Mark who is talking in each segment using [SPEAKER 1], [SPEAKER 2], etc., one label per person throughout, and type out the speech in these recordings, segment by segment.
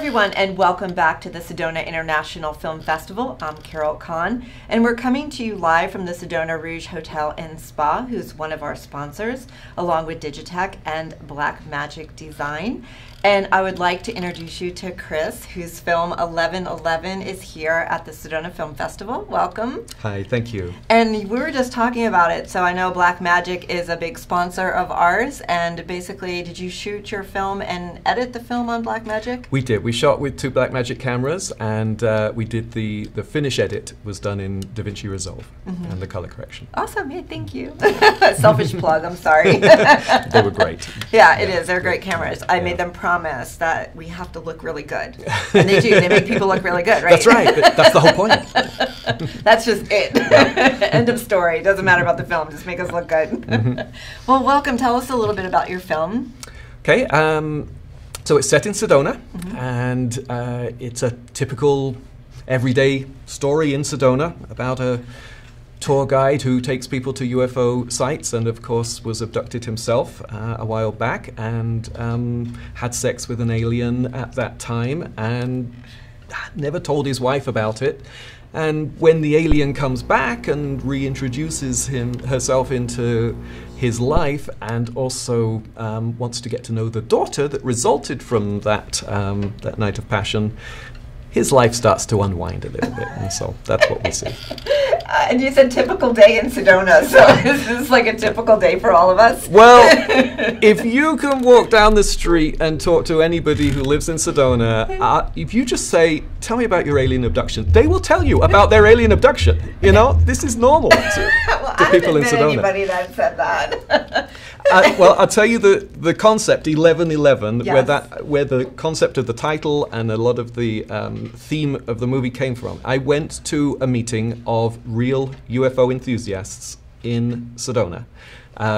[SPEAKER 1] everyone, and welcome back to the Sedona International Film Festival. I'm Carol Kahn, and we're coming to you live from the Sedona Rouge Hotel and Spa, who's one of our sponsors, along with Digitech and Black Magic Design. And I would like to introduce you to Chris, whose film 1111 is here at the Sedona Film Festival. Welcome.
[SPEAKER 2] Hi, thank you.
[SPEAKER 1] And we were just talking about it, so I know Black Magic is a big sponsor of ours, and basically, did you shoot your film and edit the film on Black Magic?
[SPEAKER 2] We did. We shot with 2 Black Magic cameras, and we did the finish edit was done in DaVinci Resolve and the color correction.
[SPEAKER 1] Awesome. Yeah, thank you. Selfish plug, I'm sorry.
[SPEAKER 2] They were great.
[SPEAKER 1] Yeah, it is. They're great cameras. I made them promise that we have to look really good. And they do. They make people look really good, right?
[SPEAKER 2] That's right. That's the whole point.
[SPEAKER 1] That's just it. Yeah. End of story. Doesn't matter about the film. Just make us look good. Well, welcome. Tell us a little bit about your film.
[SPEAKER 2] Okay. So it's set in Sedona, and it's a typical everyday story in Sedona about a tour guide who takes people to UFO sites and, of course, was abducted himself a while back and had sex with an alien at that time and never told his wife about it. And when the alien comes back and reintroduces herself into his life and also wants to get to know the daughter that resulted from that, that night of passion, his life starts to unwind a little bit, and so that's what we see.
[SPEAKER 1] And you said typical day in Sedona, so is this like a typical day for all of us?
[SPEAKER 2] Well, if you can walk down the street and talk to anybody who lives in Sedona, if you just say, tell me about your alien abduction, they will tell you about their alien abduction. You know, this is normal to people in Sedona.
[SPEAKER 1] Anybody that said that.
[SPEAKER 2] Well, I'll tell you the concept, 1111,
[SPEAKER 1] Yes.
[SPEAKER 2] where the concept of the title and a lot of the theme of the movie came from. I went to a meeting of real UFO enthusiasts in Sedona,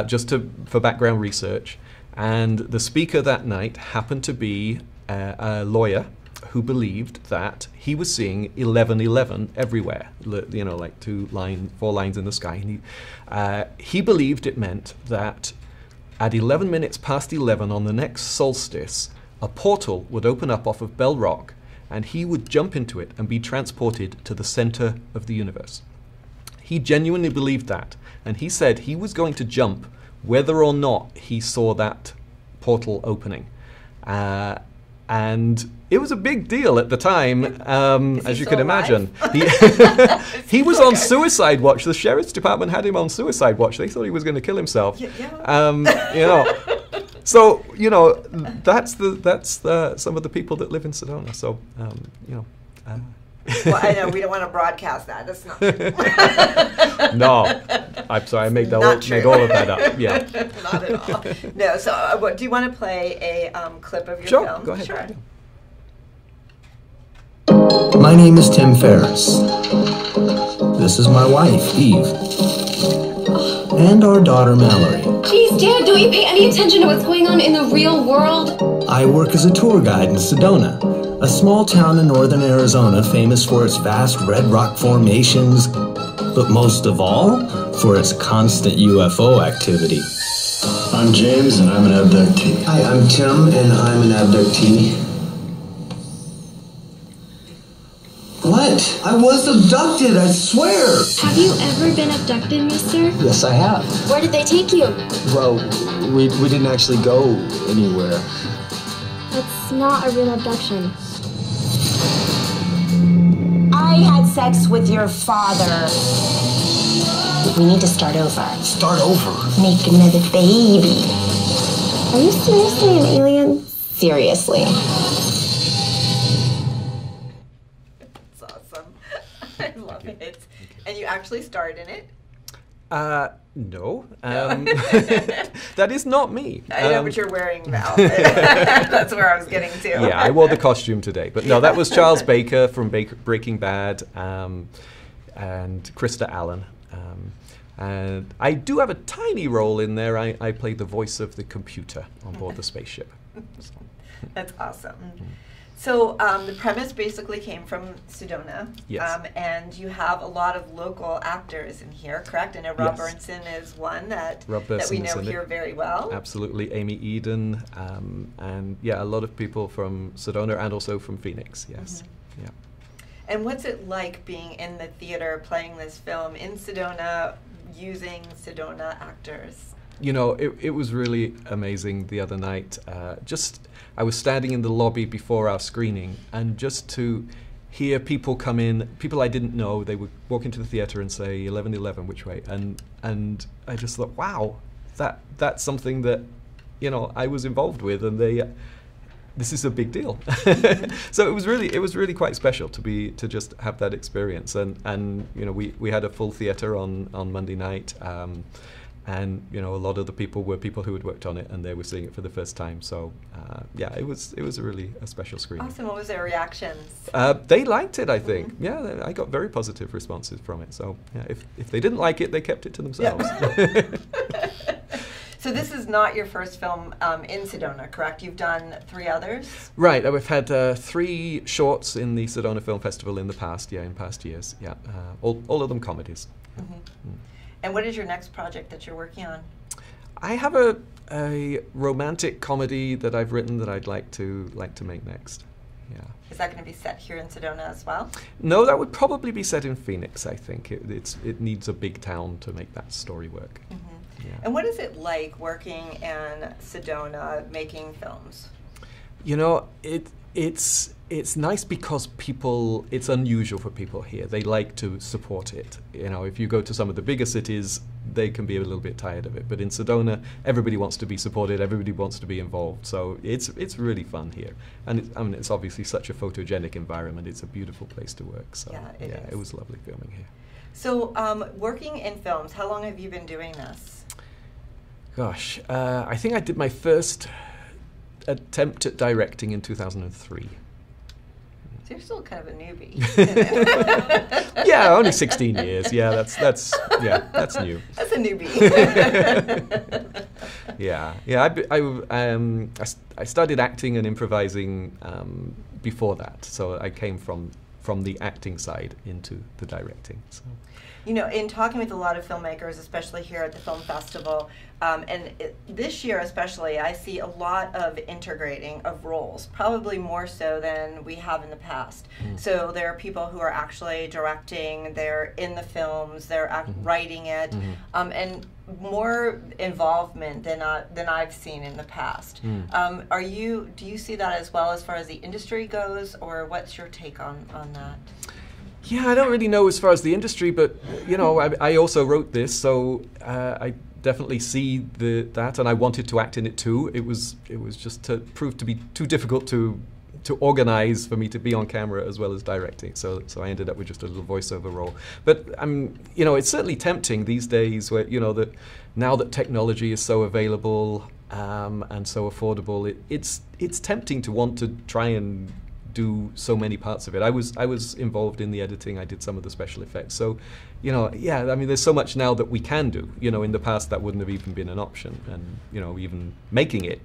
[SPEAKER 2] just for background research, and the speaker that night happened to be a lawyer who believed that he was seeing 1111 everywhere, you know, like 4 lines in the sky. And he believed it meant that at 11 minutes past 11 on the next solstice, a portal would open up off of Bell Rock, and he would jump into it and be transported to the center of the universe. He genuinely believed that, and he said he was going to jump whether or not he saw that portal opening. And it was a big deal at the time, as you can imagine. He was on suicide watch. The sheriff's department had him on suicide watch. They thought he was going to kill himself. You know, so you know that's some of the people that live in Sedona. So you know.
[SPEAKER 1] Well, I know we don't want to broadcast that. That's not true.
[SPEAKER 2] No, I'm sorry. I made all of that up. Yeah.
[SPEAKER 1] Not at all. No. So, do you want to play a clip of your film?
[SPEAKER 2] Sure. Go ahead.
[SPEAKER 1] Sure.
[SPEAKER 3] My name is Tim Ferriss. This is my wife, Eve. And our daughter, Mallory.
[SPEAKER 4] Jeez, Dad, don't you pay any attention to what's going on in the real world?
[SPEAKER 3] I work as a tour guide in Sedona, a small town in northern Arizona famous for its vast red rock formations, but most of all, for its constant UFO activity.
[SPEAKER 5] I'm James, and I'm an abductee.
[SPEAKER 3] Hi, I'm Tim, and I'm an abductee. What? I was abducted, I swear!
[SPEAKER 4] Have you ever been abducted, mister?
[SPEAKER 5] Yes, I have.
[SPEAKER 4] Where did they take you?
[SPEAKER 5] Well, we didn't actually go anywhere.
[SPEAKER 4] That's not a real abduction.
[SPEAKER 6] I had sex with your father. We need to start over.
[SPEAKER 5] Start over?
[SPEAKER 6] Make another baby.
[SPEAKER 4] Are you seriously an alien?
[SPEAKER 6] Seriously.
[SPEAKER 1] That's awesome. I love it. And you actually starred in it?
[SPEAKER 2] No. That is not me.
[SPEAKER 1] I know, but you're wearing the outfit. That's where I was getting to.
[SPEAKER 2] Yeah, I wore the costume today. But no, that was Charles Baker from Breaking Bad and Krista Allen. And I do have a tiny role in there. I played the voice of the computer on board the spaceship. So.
[SPEAKER 1] That's awesome. So the premise basically came from Sedona,
[SPEAKER 2] Yes.
[SPEAKER 1] and you have a lot of local actors in here, correct? I know Rob
[SPEAKER 2] Yes.
[SPEAKER 1] Burnson is one that
[SPEAKER 2] Rob
[SPEAKER 1] that we
[SPEAKER 2] Burnson is
[SPEAKER 1] know
[SPEAKER 2] in it.
[SPEAKER 1] here very well.
[SPEAKER 2] Absolutely, Amy Eden, and yeah, a lot of people from Sedona and also from Phoenix. Yes, yeah.
[SPEAKER 1] And what's it like being in the theater playing this film in Sedona, using Sedona actors?
[SPEAKER 2] You know, it was really amazing the other night. I was standing in the lobby before our screening, and just to hear people come in, people I didn't know, they would walk into the theater and say 11:11, which way? And I just thought, wow, that's something that, you know, I was involved with, and this is a big deal. So it was really quite special to just have that experience, and you know, we had a full theater on Monday night. And you know, a lot of the people were people who had worked on it, and they were seeing it for the first time. So yeah, it was a special screening.
[SPEAKER 1] Awesome. What was their reactions?
[SPEAKER 2] They liked it, I think. Yeah, I got very positive responses from it. So yeah, if they didn't like it, they kept it to themselves.
[SPEAKER 1] Yeah. So this is not your first film in Sedona, correct? You've done 3 others?
[SPEAKER 2] Right. We've had 3 shorts in the Sedona Film Festival in the past. Yeah, in past years. Yeah, all of them comedies.
[SPEAKER 1] Mm-hmm. And what is your next project that you're working on?
[SPEAKER 2] I have a romantic comedy that I've written that I'd like to make next. Yeah.
[SPEAKER 1] Is that going to be set here in Sedona as well?
[SPEAKER 2] No, that would probably be set in Phoenix. I think it needs a big town to make that story work.
[SPEAKER 1] Mm-hmm.
[SPEAKER 2] Yeah.
[SPEAKER 1] And what is it like working in Sedona making films?
[SPEAKER 2] You know, it's nice because it's unusual for people here. They like to support it. You know, if you go to some of the bigger cities, they can be a little bit tired of it. But in Sedona, everybody wants to be supported. Everybody wants to be involved. So it's really fun here. And I mean, it's obviously such a photogenic environment. It's a beautiful place to work. So
[SPEAKER 1] Yeah,
[SPEAKER 2] it was lovely filming here.
[SPEAKER 1] So working in films, how long have you been doing this?
[SPEAKER 2] Gosh, I think I did my first attempt at directing in 2003.
[SPEAKER 1] So you're still kind of a newbie.
[SPEAKER 2] Yeah, only 16 years. Yeah, that's new.
[SPEAKER 1] That's a newbie.
[SPEAKER 2] Yeah. I started acting and improvising before that, so I came from the acting side into the directing. So.
[SPEAKER 1] You know, in talking with a lot of filmmakers, especially here at the film festival, this year especially, I see a lot of integrating of roles, probably more so than we have in the past. So there are people who are actually directing, they're in the films, they're writing it, and more involvement than I've seen in the past. Do you see that as well as far as the industry goes, or what's your take on that?
[SPEAKER 2] Yeah, I don't really know as far as the industry, but you know, I also wrote this, so I definitely see that, and I wanted to act in it too. It was just proved to be too difficult to organize for me to be on camera as well as directing. So I ended up with just a little voiceover role. But you know, it's certainly tempting these days, where you know that now that technology is so available and so affordable, it's tempting to want to try and do so many parts of it. I was involved in the editing. I did some of the special effects. So, you know, yeah, I mean, there's so much now that we can do. You know, in the past that wouldn't have even been an option, and you know, even making it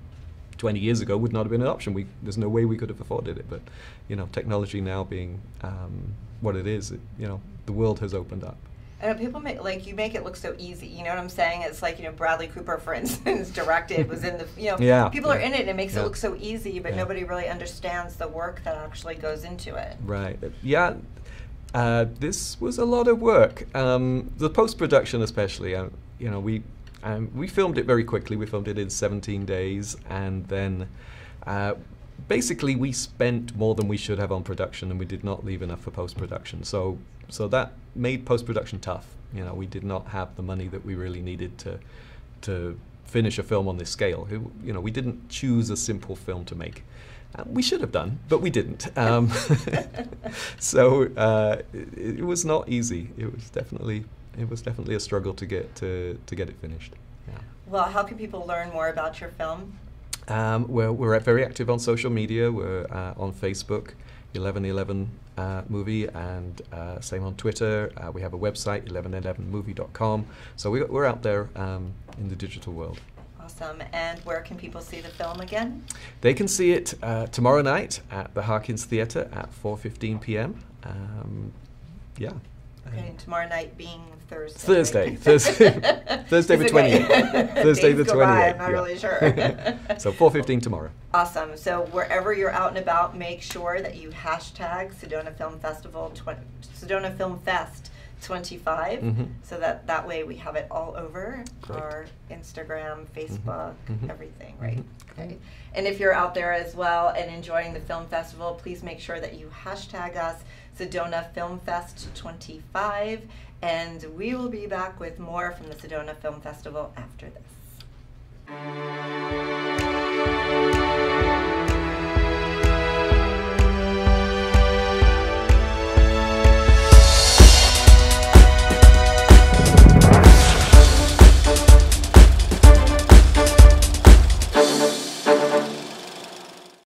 [SPEAKER 2] 20 years ago would not have been an option. There's no way we could have afforded it. But you know, technology now being what it is, you know, the world has opened up.
[SPEAKER 1] And people you make it look so easy. You know what I'm saying? It's like, you know, Bradley Cooper, for instance, directed, was in the, you know, people are in it and it makes it look so easy, but nobody really understands the work that actually goes into it.
[SPEAKER 2] Right. Yeah. This was a lot of work. The post-production especially, you know, we filmed it very quickly. We filmed it in 17 days, and then basically we spent more than we should have on production, and we did not leave enough for post-production. So that made post-production tough. You know, we did not have the money that we really needed to finish a film on this scale. You know, we didn't choose a simple film to make. We should have done, but we didn't. So it was not easy. It was definitely a struggle to get it finished. Yeah.
[SPEAKER 1] Well, how can people learn more about your film?
[SPEAKER 2] We're very active on social media. We're on Facebook, 1111 Movie, and same on Twitter. We have a website, 1111movie.com. So we're out there in the digital world.
[SPEAKER 1] Awesome. And where can people see the film again?
[SPEAKER 2] They can see it tomorrow night at the Harkins Theatre at 4:15 p.m. Yeah.
[SPEAKER 1] Okay, and tomorrow night being Thursday.
[SPEAKER 2] Thursday.
[SPEAKER 1] Right?
[SPEAKER 2] Thursday the 28th. Thursday the 28th.
[SPEAKER 1] I'm not really sure.
[SPEAKER 2] So 4:15 tomorrow.
[SPEAKER 1] Awesome. So wherever you're out and about, make sure that you hashtag Sedona Film Festival, Sedona Film Fest 25, so that way we have it all over our Instagram, Facebook, everything, right? Okay. And if you're out there as well and enjoying the film festival, please make sure that you hashtag us Sedona Film Fest 25, and we will be back with more from the Sedona Film Festival after this.